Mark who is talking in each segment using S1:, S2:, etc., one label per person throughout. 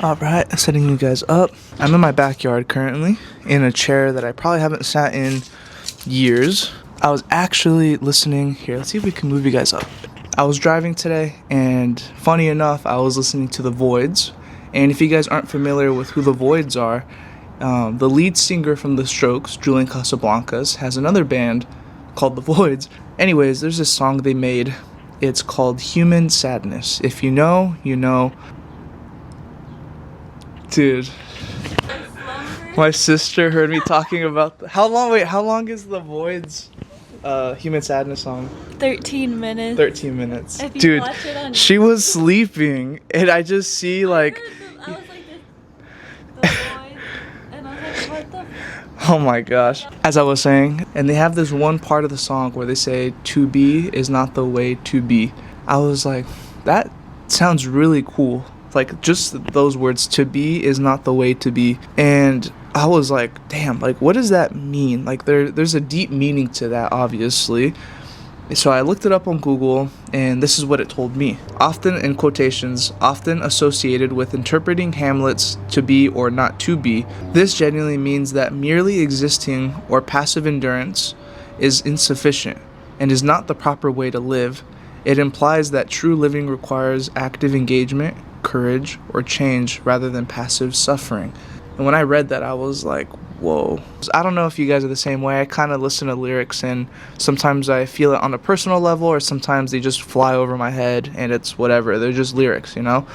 S1: Alright, setting you guys up. I'm in my backyard currently, in a chair that I probably haven't sat in years. I was actually listening, here, let's see if we can move you guys up. I was driving today, and funny enough, I was listening to The Voids. And if you guys aren't familiar with who The Voids are, the lead singer from The Strokes, Julian Casablancas, has another band called The Voids. Anyways, there's this song they made. It's called Human Sadness. If you know, you know. Dude, my sister heard me talking about how long is The Voids Human Sadness song?
S2: 13 minutes.
S1: 13 minutes.
S2: If you
S1: Dude,
S2: watch it on
S1: she was sleeping and I just see like
S2: I was like the voice, and I was like, what the
S1: oh my gosh. As I was saying, and they have this one part of the song where they say to be is not the way to be. I was like, that sounds really cool. Like, just those words, to be is not the way to be. And I was like, damn, like, what does that mean? Like, there's a deep meaning to that, obviously. So I looked it up on Google, and this is what it told me. Often, in quotations, often associated with interpreting Hamlet's to be or not to be, this genuinely means that merely existing or passive endurance is insufficient and is not the proper way to live. It implies that true living requires active engagement, courage, or change rather than passive suffering. And when I read that, I was like, whoa. I don't know if you guys are the same way. I kind of listen to lyrics and sometimes I feel it on a personal level, or sometimes they just fly over my head and it's whatever. They're just lyrics, you know?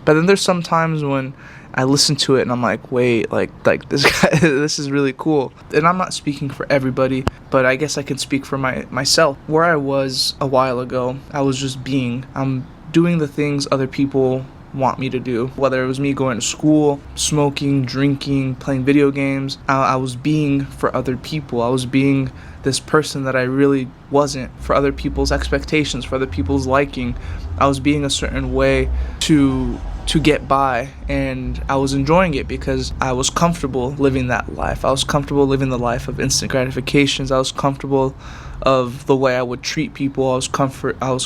S1: But then there's some times when I listen to it and I'm like, wait, like this guy, this is really cool. And I'm not speaking for everybody, but I guess I can speak for myself. Where I was a while ago, I was just being. I'm doing the things other people want me to do, whether it was me going to school, smoking, drinking, playing video games. I was being for other people. I was being this person that I really wasn't, for other people's expectations, for other people's liking. I was being a certain way to get by, and I was enjoying it because I was comfortable living that life. I was comfortable living the life of instant gratifications. I was comfortable of the way I would treat people. I was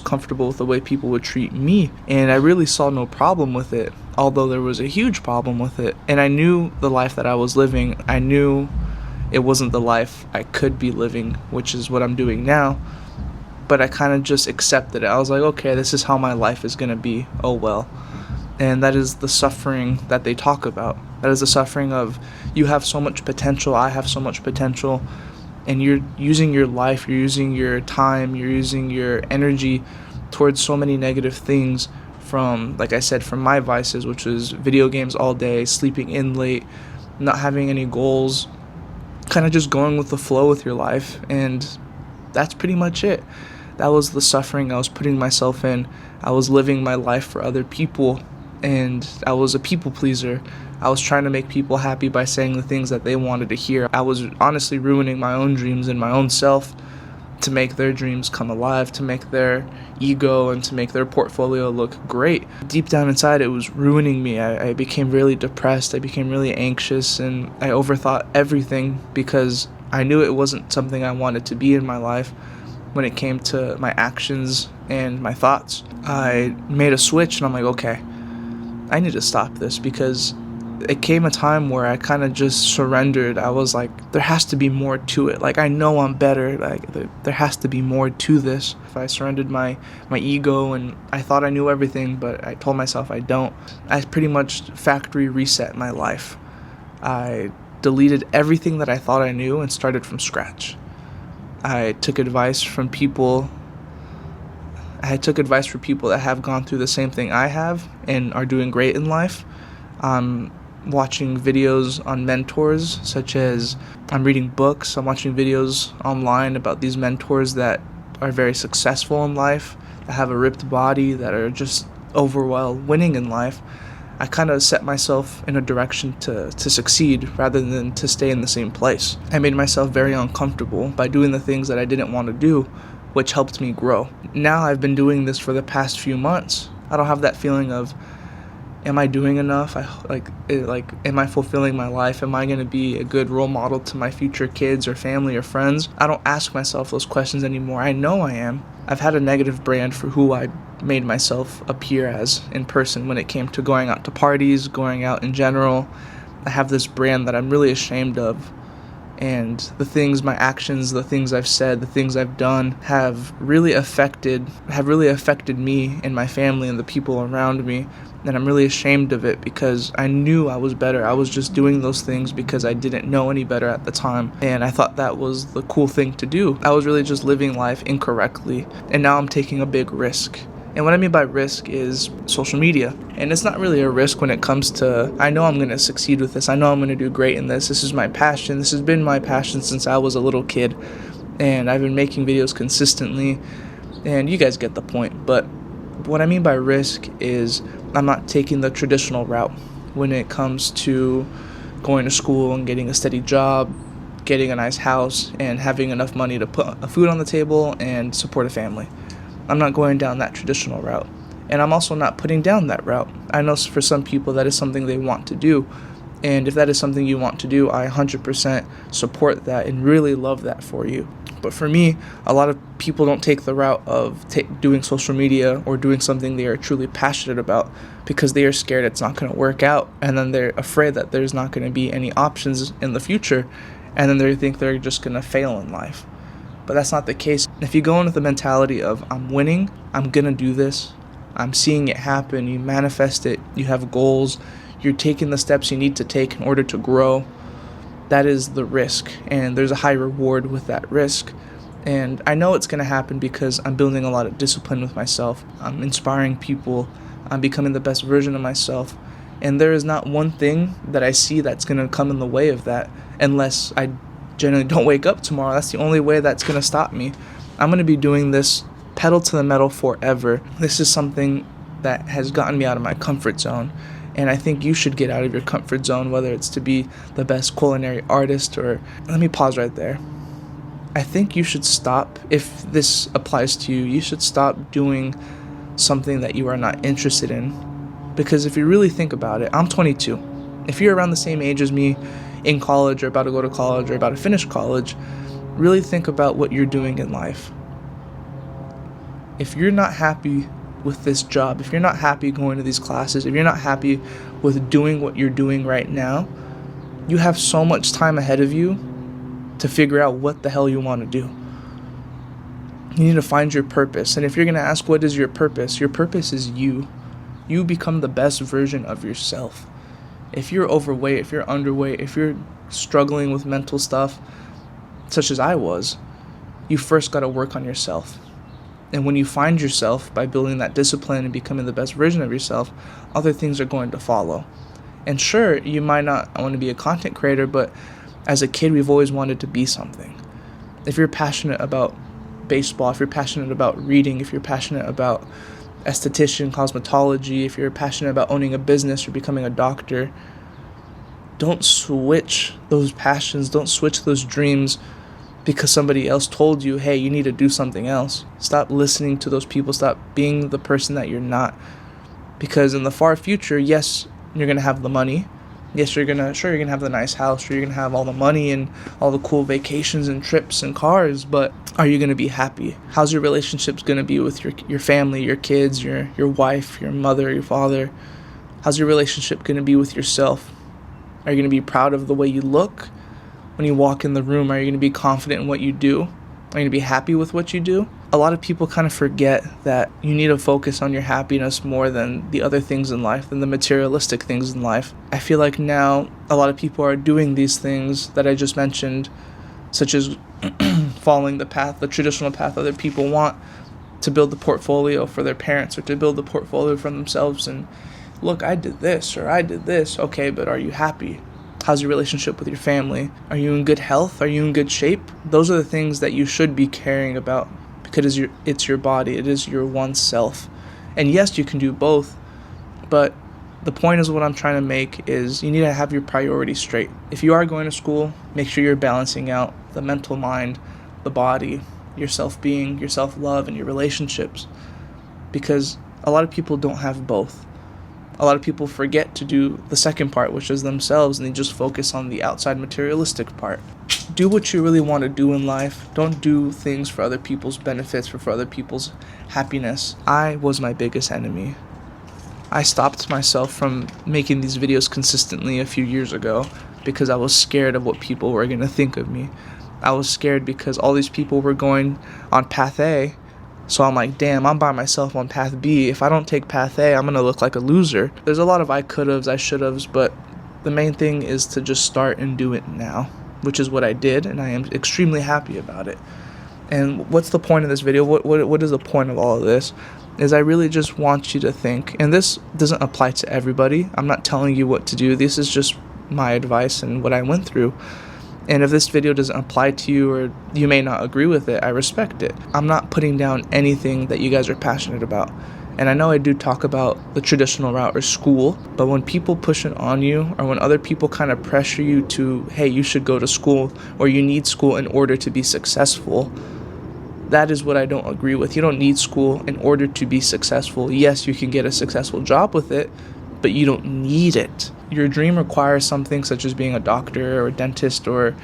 S1: comfortable with the way people would treat me, and I really saw no problem with it, although there was a huge problem with it. And I knew the life that I was living. I knew it wasn't the life I could be living, which is what I'm doing now. But I kind of just accepted it. I was like, okay, this is how my life is gonna be. Oh well. And that is the suffering that they talk about. That is the suffering of, you have so much potential, I have so much potential, and you're using your life, you're using your time, you're using your energy towards so many negative things, from, like I said, from my vices, which was video games all day, sleeping in late, not having any goals, kind of just going with the flow with your life. And that's pretty much it. That was the suffering I was putting myself in. I was living my life for other people, and I was a people pleaser. I was trying to make people happy by saying the things that they wanted to hear. I was honestly ruining my own dreams and my own self to make their dreams come alive, to make their ego and to make their portfolio look great. Deep down inside, it was ruining me. I became really depressed. I became really anxious, and I overthought everything because I knew it wasn't something I wanted to be in my life. When it came to my actions and my thoughts, I made a switch, and I'm like, okay, I need to stop this, because it came a time where I kind of just surrendered. I was like, there has to be more to it. Like, I know I'm better. Like, there has to be more to this. If I surrendered my ego, and I thought I knew everything, but I told myself I don't. I pretty much factory reset my life. I deleted everything that I thought I knew and started from scratch. I took advice from people. I took advice from people that have gone through the same thing I have and are doing great in life. I'm watching videos on mentors, such as I'm reading books. I'm watching videos online about these mentors that are very successful in life, that have a ripped body, that are just overall winning in life. I kind of set myself in a direction to succeed rather than to stay in the same place. I made myself very uncomfortable by doing the things that I didn't want to do, which helped me grow. Now I've been doing this for the past few months. I don't have that feeling of, am I doing enough? Am I fulfilling my life? Am I going to be a good role model to my future kids or family or friends? I don't ask myself those questions anymore. I know I am. I've had a negative brand for who I made myself appear as in person when it came to going out to parties, going out in general. I have this brand that I'm really ashamed of. And the things, my actions, the things I've said, the things I've done have really affected me and my family and the people around me. And I'm really ashamed of it because I knew I was better. I was just doing those things because I didn't know any better at the time. And I thought that was the cool thing to do. I was really just living life incorrectly. And now I'm taking a big risk. And what I mean by risk is social media. And it's not really a risk when it comes to, I know I'm going to succeed with this. I know I'm going to do great in this. This is my passion. This has been my passion since I was a little kid. And I've been making videos consistently. And you guys get the point. But what I mean by risk is I'm not taking the traditional route when it comes to going to school and getting a steady job, getting a nice house, and having enough money to put food on the table and support a family. I'm not going down that traditional route. And I'm also not putting down that route. I know for some people that is something they want to do. And if that is something you want to do, I 100% support that and really love that for you. But for me, a lot of people don't take the route of doing social media or doing something they are truly passionate about because they are scared it's not going to work out. And then they're afraid that there's not going to be any options in the future. And then they think they're just going to fail in life. But that's not the case. If you go in with the mentality of, I'm winning, I'm going to do this, I'm seeing it happen, you manifest it, you have goals, you're taking the steps you need to take in order to grow, that is the risk. And there's a high reward with that risk. And I know it's going to happen because I'm building a lot of discipline with myself. I'm inspiring people. I'm becoming the best version of myself. And there is not one thing that I see that's going to come in the way of that unless I generally don't wake up tomorrow. That's the only way that's going to stop me. I'm going to be doing this pedal to the metal forever. This is something that has gotten me out of my comfort zone. And I think you should get out of your comfort zone, whether it's to be the best culinary artist or... Let me pause right there. I think you should stop, if this applies to you, you should stop doing something that you are not interested in. Because if you really think about it, I'm 22. If you're around the same age as me, in college or about to go to college or about to finish college, really think about what you're doing in life. If you're not happy with this job, if you're not happy going to these classes, if you're not happy with doing what you're doing right now, you have so much time ahead of you to figure out what the hell you want to do. You need to find your purpose. And if you're going to ask what is your purpose is you. You become the best version of yourself. If you're overweight, if you're underweight, if you're struggling with mental stuff, such as I was, you first got to work on yourself. And when you find yourself by building that discipline and becoming the best version of yourself, other things are going to follow. And sure, you might not want to be a content creator, but as a kid, we've always wanted to be something. If you're passionate about baseball, if you're passionate about reading, if you're passionate about esthetician, cosmetology, if you're passionate about owning a business or becoming a doctor, don't switch those passions, don't switch those dreams because somebody else told you, hey, you need to do something else. Stop listening to those people. Stop being the person that you're not. Because in the far future, yes, you're going to have the money. Yes, you're going to have the nice house. Sure, you're going to have all the money and all the cool vacations and trips and cars. But are you going to be happy? How's your relationships going to be with your family, your kids, your wife, your mother, your father? How's your relationship going to be with yourself? Are you going to be proud of the way you look when you walk in the room? Are you going to be confident in what you do? Are you going to be happy with what you do? A lot of people kind of forget that you need to focus on your happiness more than the other things in life, than the materialistic things in life. I feel like now a lot of people are doing these things that I just mentioned, such as following the traditional path other people want, to build the portfolio for their parents or to build the portfolio for themselves. And look, I did this or I did this. Okay, but are you happy? How's your relationship with your family? Are you in good health? Are you in good shape? Those are the things that you should be caring about, because it's your body. It is your one self. And yes, you can do both, but the point is, what I'm trying to make is, you need to have your priorities straight. If you are going to school, make sure you're balancing out the mental mind, the body, your self-being, your self-love, and your relationships, because a lot of people don't have both. A lot of people forget to do the second part, which is themselves, and they just focus on the outside materialistic part. Do what you really want to do in life. Don't do things for other people's benefits or for other people's happiness. I was my biggest enemy. I stopped myself from making these videos consistently a few years ago because I was scared of what people were going to think of me. I was scared because all these people were going on path A, so I'm like, damn, I'm by myself on path B. If I don't take path A, I'm going to look like a loser. There's a lot of I could'ves, I should'ves, but the main thing is to just start and do it now, which is what I did, and I am extremely happy about it. And what's the point of this video? What is the point of all of this? Is I really just want you to think, and this doesn't apply to everybody. I'm not telling you what to do. This is just my advice and what I went through. And if this video doesn't apply to you or you may not agree with it, I respect it. I'm not putting down anything that you guys are passionate about. And I know I do talk about the traditional route or school, but when people push it on you or when other people kind of pressure you to, hey, you should go to school or you need school in order to be successful, that is what I don't agree with. You don't need school in order to be successful. Yes, you can get a successful job with it, but you don't need it. Your dream requires something such as being a doctor or a dentist or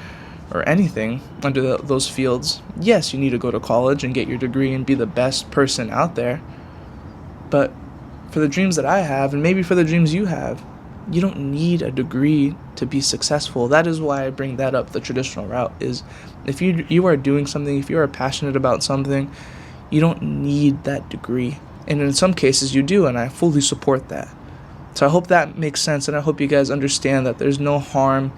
S1: anything under those fields. Yes, you need to go to college and get your degree and be the best person out there. But for the dreams that I have, and maybe for the dreams you have, you don't need a degree to be successful. That is why I bring that up, the traditional route, is if you are doing something, if you are passionate about something, you don't need that degree. And in some cases you do, and I fully support that. So I hope that makes sense, and I hope you guys understand that there's no harm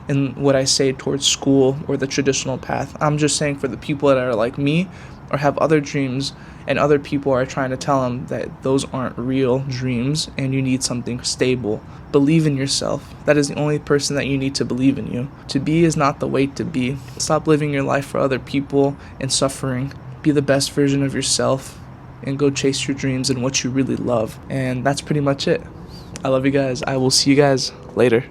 S1: in what I say towards school or the traditional path. I'm just saying for the people that are like me or have other dreams, and other people are trying to tell them that those aren't real dreams and you need something stable. Believe in yourself. That is the only person that you need to believe in you. To be is not the way to be. Stop living your life for other people and suffering. Be the best version of yourself and go chase your dreams and what you really love. And that's pretty much it. I love you guys. I will see you guys later.